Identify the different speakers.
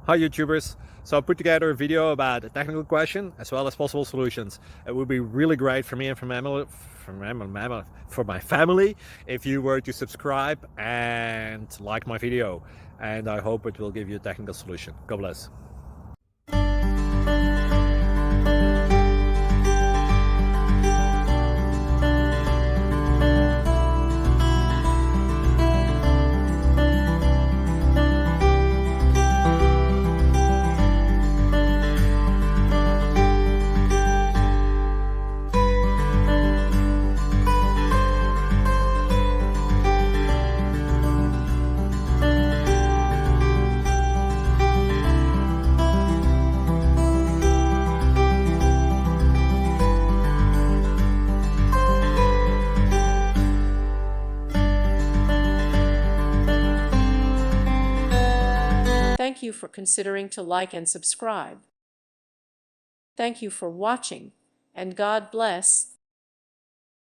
Speaker 1: Hi YouTubers! So I put together a video about a technical question as well as possible solutions. It would be really great for me and for my family if you were to subscribe and like my video, and I hope it will give you a technical solution. God bless.
Speaker 2: Thank you for considering to like and subscribe. Thank you for watching, and God bless.